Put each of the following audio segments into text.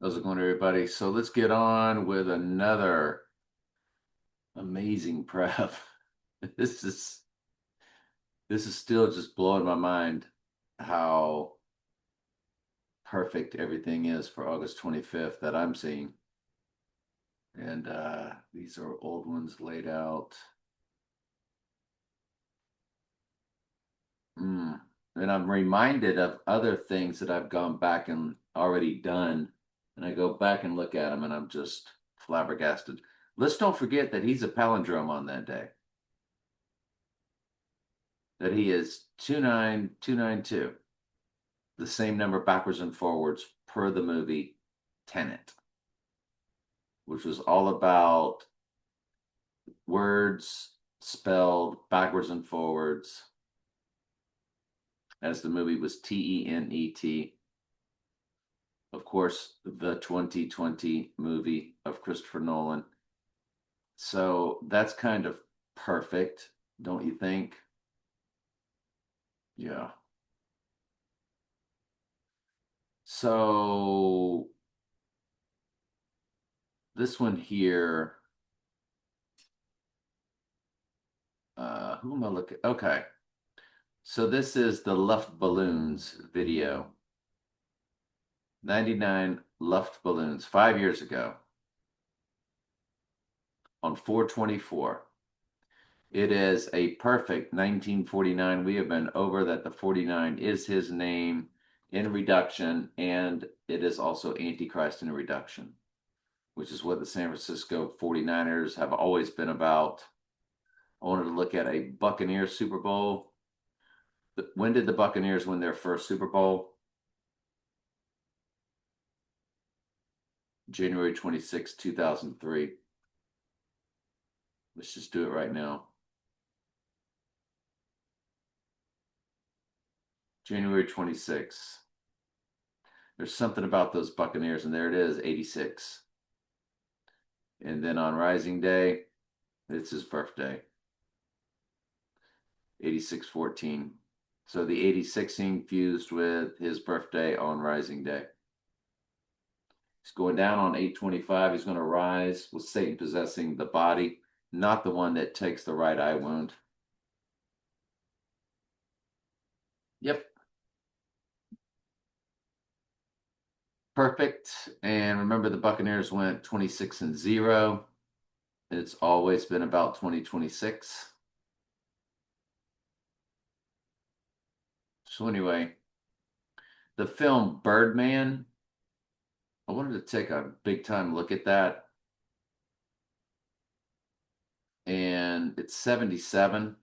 How's it going, everybody? So let's get on with another amazing prep. This is this is still just blowing my mind how perfect everything is for August 25th that I'm seeing. And these are old ones laid out. Mm. And I'm reminded of other things that I've gone back and already done. And I go back and look at them and I'm just flabbergasted. Let's don't forget that he's a palindrome on that day. That he is 29292, the same number backwards and forwards per the movie Tenet, which was all about words spelled backwards and forwards, as the movie was Tenet. Of course, the 2020 movie of Christopher Nolan. So that's kind of perfect, don't you think? Yeah. So this one here, who am I looking? Okay. So this is the Luftballons video. 99 Luftballons 5 years ago on 424. It is a perfect 1949. We have been over that the 49 is his name in reduction, and it is also Antichrist in reduction, which is what the San Francisco 49ers have always been about. I wanted to look at a Buccaneers Super Bowl. When did the Buccaneers win their first Super Bowl? January 26, 2003. Let's just do it right now. January 26th. There's something about those Buccaneers, and there it is, 86. And then on Rising Day, it's his birthday, 8614. So the 86ing fused with his birthday on Rising Day. He's going down on 825. He's going to rise with Satan possessing the body, not the one that takes the right eye wound. Yep. Perfect. And remember, the Buccaneers went 26-0. It's always been about 2026. So anyway, the film Birdman, I wanted to take a big time look at that. And it's 77.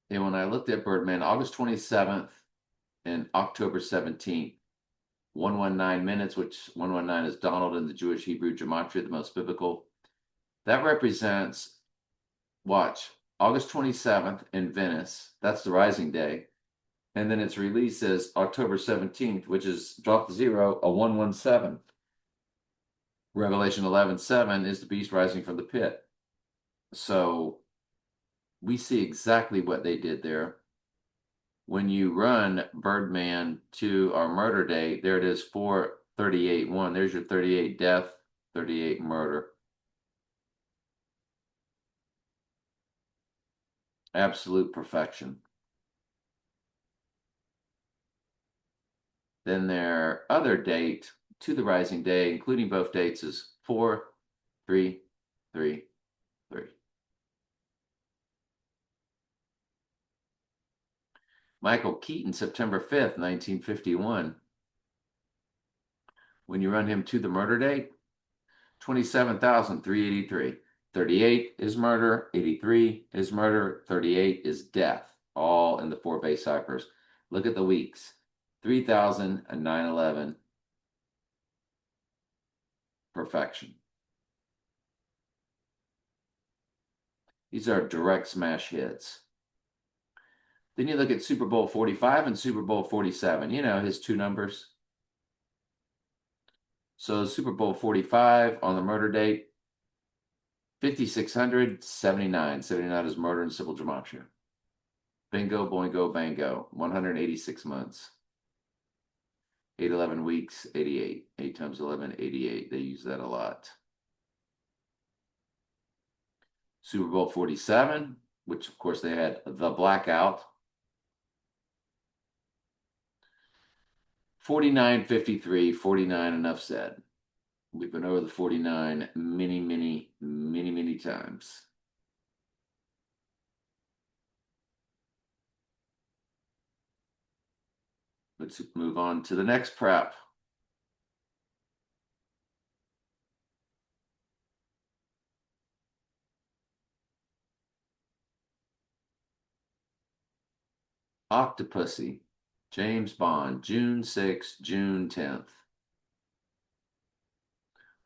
And when I looked at Birdman, August 27th and October 17th, 119 minutes, which 119 is Donald in the Jewish Hebrew gematria, the most biblical. That represents, watch, August 27th in Venice. That's the rising day. And then its release is October 17th, which is drop the zero, a 117. Revelation 11:7 is the beast rising from the pit. So we see exactly what they did there. When you run Birdman to our murder day, there it is, 438-1. There's your 38 death, 38 murder. Absolute perfection. Then their other date to the rising day, including both dates, is 4-3-3-3. Michael Keaton, September 5th, 1951. When you run him to the murder date, 27,383. 38 is murder, 83 is murder, 38 is death, all in the four base ciphers. Look at the weeks, 3,000 and 911. Perfection. These are direct smash hits. Then you look at Super Bowl 45 and Super Bowl 47, you know, his two numbers. So Super Bowl 45 on the murder date, 5,600, 79. 79 is murder and civil gematria. Bingo, boingo, bango, 186 months. 8, 11 weeks, 88. 8 times 11, 88. They use that a lot. Super Bowl 47, which of course they had the blackout. 49-53, 49, enough said. We've been over the 49 many times. Let's move on to the next prep. Octopussy, James Bond, June 6th, June 10th.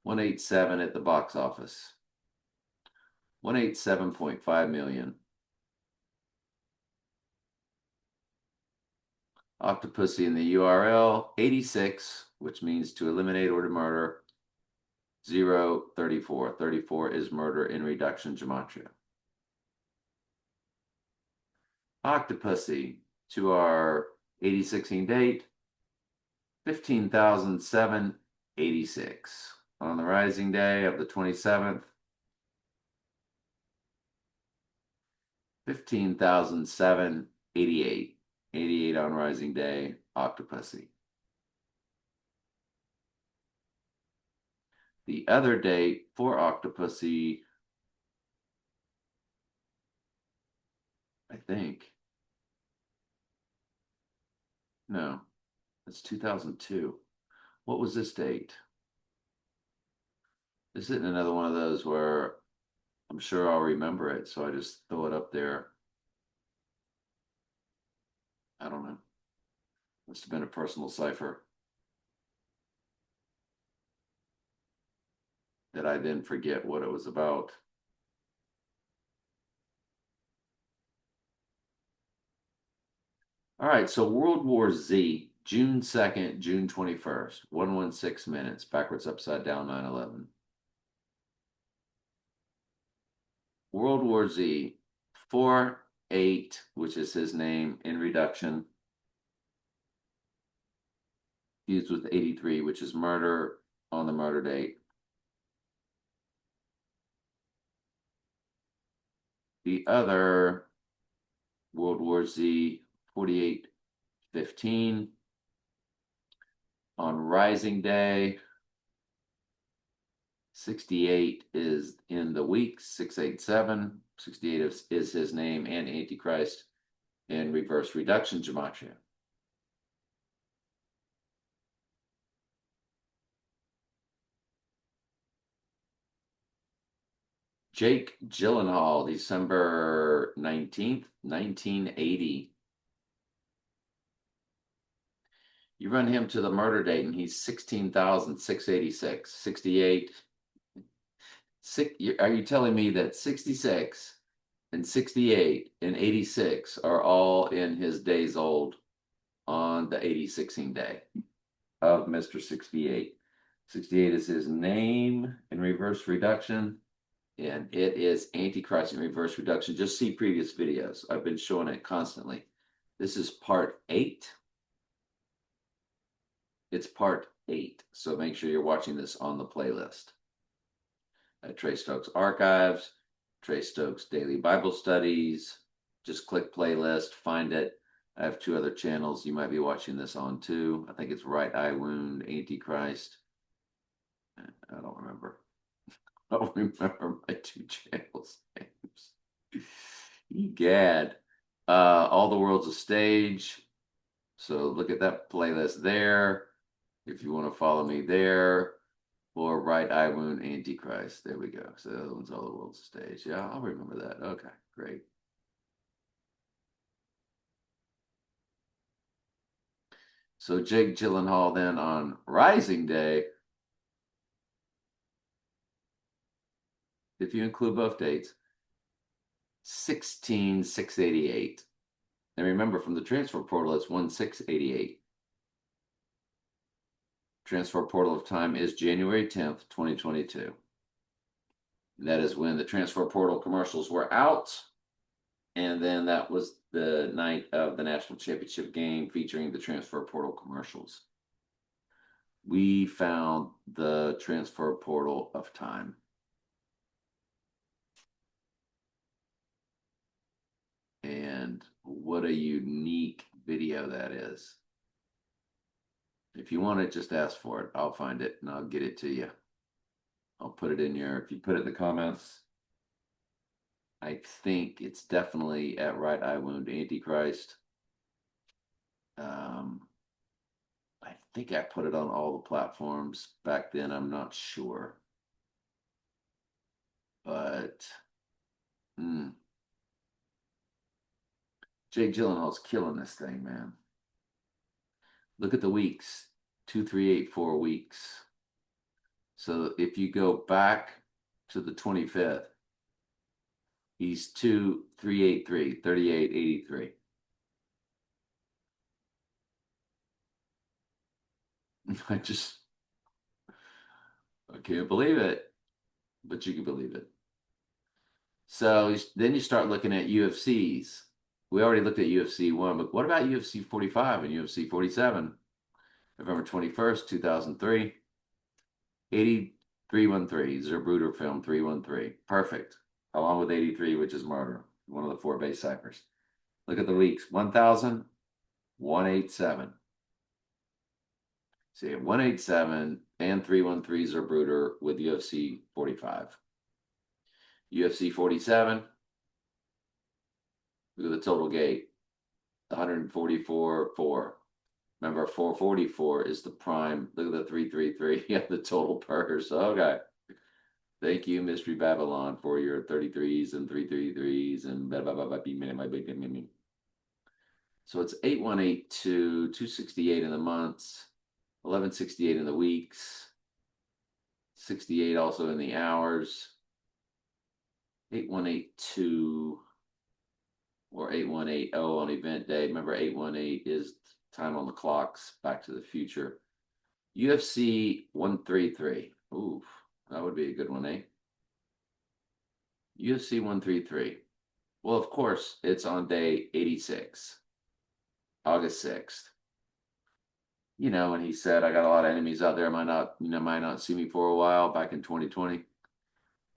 187 at the box office. 187.5 million. Octopussy in the URL, 86, which means to eliminate or to murder. 034. 34 is murder in reduction gematria. Octopussy to our 8016 date, 15,786. On the rising day of the 27th, 15,788. 88 on rising day, Octopussy. The other date for Octopussy, I think. No, that's 2002. What was this date? This isn't another one of those where I'm sure I'll remember it, so I just throw it up there. I don't know. Must have been a personal cipher that I then forget what it was about. All right, so World War Z, June 2nd, June 21st, 116 minutes, backwards, upside down, 9/11. World War Z, 4-8, which is his name in reduction, used with 83, which is murder on the murder date. The other World War Z, 48-15, on Rising Day. 68 is in the weeks, 687. 68 is his name and Antichrist in reverse reduction gematria. Jake Gyllenhaal, December 19th, 1980. You run him to the murder date and he's 16,686. 68. Are you telling me that 66 and 68 and 86 are all in his days old on the 8016 day of Mr. 68? 68 is his name in reverse reduction, and it is Antichrist in reverse reduction. Just see previous videos. I've been showing it constantly. This is part 8. It's part 8, so make sure you're watching this on the playlist. At Trey Stokes Archives, Trey Stokes Daily Bible Studies. Just click playlist, find it. I have 2 other channels you might be watching this on too. I think it's Right Eye Wound, Antichrist. I don't remember. I don't remember my 2 channels' names. Egad. All the World's a Stage. So look at that playlist there if you want to follow me there. Or Right Eye Wound, Antichrist. There we go. So that one's All the World's a Stage. Yeah, I'll remember that. Okay, great. So Jake Gyllenhaal then on Rising Day, if you include both dates, 16,688. And remember, from the transfer portal, it's 1688. Transfer portal of time is January 10th, 2022. And that is when the transfer portal commercials were out. And then that was the night of the national championship game featuring the transfer portal commercials. we found the transfer portal of time. And what a unique video that is. If you want it, just ask for it. I'll find it and I'll get it to you. I'll put it in your, if you put it in the comments. I think it's definitely at Right Eye Wound Antichrist. I think I put it on all the platforms back then. I'm not sure. But Jake Gyllenhaal's killing this thing, man. Look at the weeks. 2384 weeks. So if you go back to the 25th, he's 2383, 3883. I can't believe it, but you can believe it. So then you start looking at UFCs. We already looked at UFC 1, but what about UFC 45 and UFC 47? November 21st, 2003. 8313, Zerbruder film 313. Perfect. Along with 83, which is murder. One of the 4 base ciphers. Look at the weeks. 1,187. See, 187 and 313 Zerbruder with UFC 45. UFC 47. Look at the total gate. 144.4. Remember, 444 is the prime. Look at the 333. Yeah, the total purse. Okay. Thank you, Mystery Babylon, for your 33s and 333s and blah, blah, blah, blah, blah. So it's 8182, 268 in the months, 1168 in the weeks, 68 also in the hours, 8182 or 8180 on event day. Remember, 818 is time on the clocks, Back to the Future. UFC 133. Ooh, that would be a good one, eh? UFC 133. Well, of course, it's on day 86, August 6th. You know, and he said, I got a lot of enemies out there, might not see me for a while back in 2020.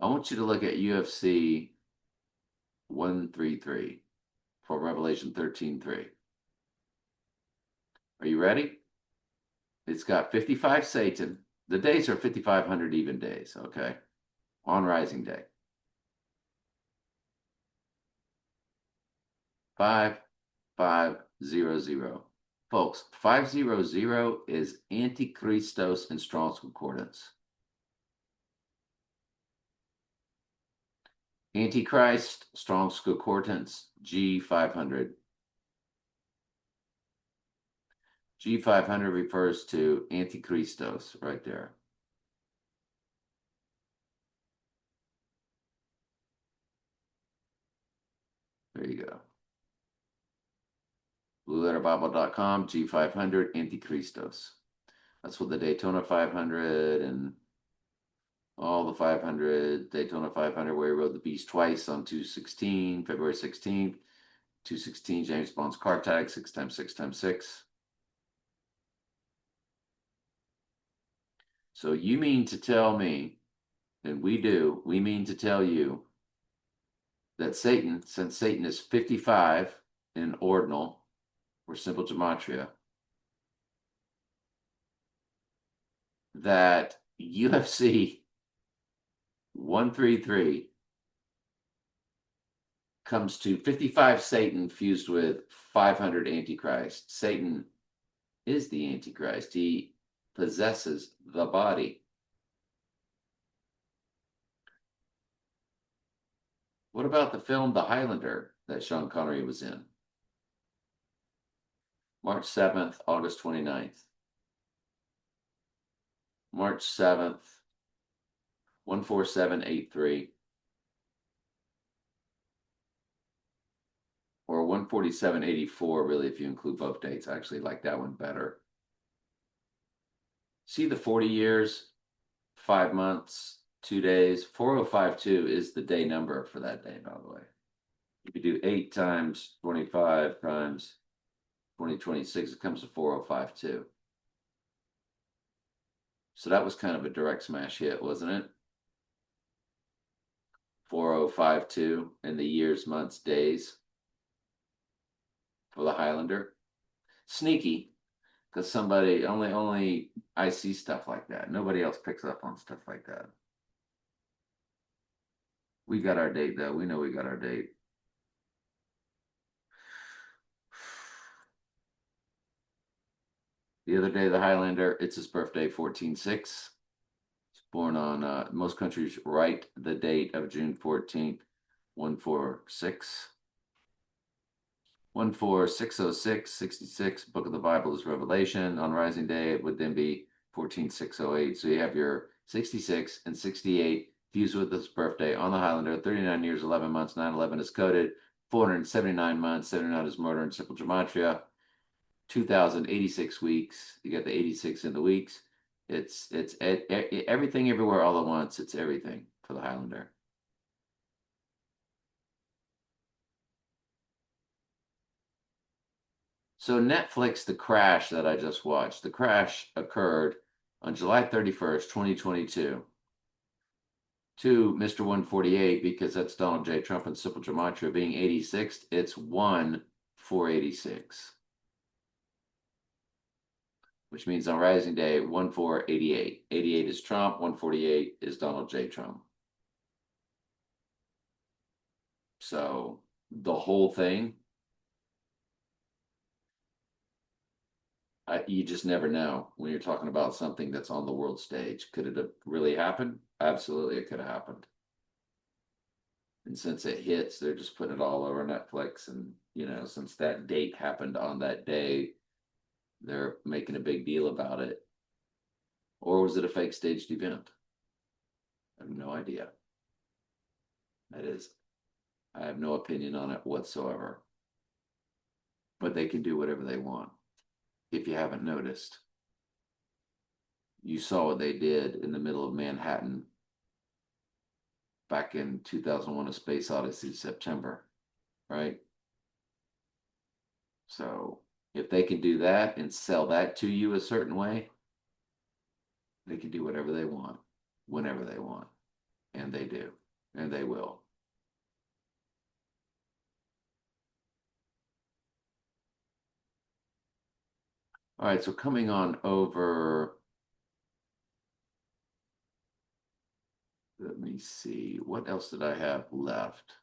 I want you to look at UFC 133 for Revelation 13:3. Are you ready? It's got 55 Satan. The days are 5,500 even days, okay? On Rising Day. 5500. Folks, 500 is Antichristos in Strong's Concordance. Antichrist, Strong's Concordance, G500. G500 refers to Antichristos right there. There you go. BlueLetterBible.com, G500, Antichristos. That's what the Daytona 500 and all the 500, Daytona 500, where he rode the beast twice on 2/16, February 16th, 2/16, James Bond's car tag, 6x6x6. So you mean to tell me, and we mean to tell you that Satan, since Satan is 55 in ordinal or simple gematria, that UFC 133 comes to 55 Satan fused with 500 Antichrist. Satan is the Antichrist. He possesses the body. What about the film The Highlander that Sean Connery was in? March 7th, August 29th. March 7th, 14783. Or 14784, really, if you include both dates. I actually like that one better. See the 40 years, 5 months, 2 days. 4052 is the day number for that day, by the way. If you do 8 times 25 times 2026, it comes to 4052. So that was kind of a direct smash hit, wasn't it? 4052 in the years, months, days for the Highlander. Sneaky, because somebody only I see stuff like that. Nobody else picks up on stuff like that. We got our date though. We know we got our date. The other day, the Highlander, it's his birthday, 14/6. He's born on most countries write the date of June 14th, 146. 14606, 66. Book of the Bible is Revelation. On Rising Day, it would then be 14608. So you have your 66 and 68 fused with his birthday on the Highlander. 39 years, 11 months, 911 is coded. 479 months, 79 is murder in simple gematria. 2086 weeks. You got the 86 in the weeks. It's everything everywhere all at once. It's everything for the Highlander. So Netflix, the crash that I just watched, the crash occurred on July 31st, 2022 to Mr. 148 because that's Donald J. Trump and simple gematria being 86th. It's 1/486. Which means on Rising Day, 1/488. 88 is Trump, 148 is Donald J. Trump. So the whole thing, you just never know when you're talking about something that's on the world stage. Could it have really happened? Absolutely, it could have happened. And since it hits, they're just putting it all over Netflix. And, since that date happened on that day, they're making a big deal about it. Or was it a fake staged event? I have no idea. I have no opinion on it whatsoever. But they can do whatever they want. If you haven't noticed, you saw what they did in the middle of Manhattan back in 2001: A Space Odyssey, September, right? So if they can do that and sell that to you a certain way, they can do whatever they want, whenever they want. And they do, and they will. All right, so coming on over, let me see, what else did I have left?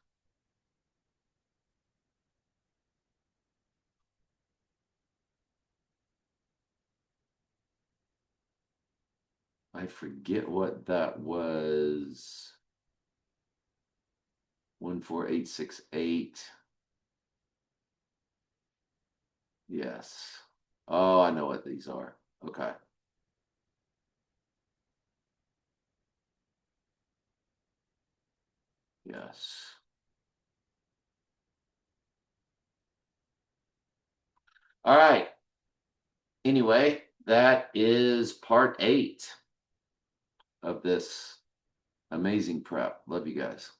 I forget what that was. 14868. Yes. Oh, I know what these are. Okay. Yes. All right. Anyway, that is part 8 of this amazing prep. Love you guys.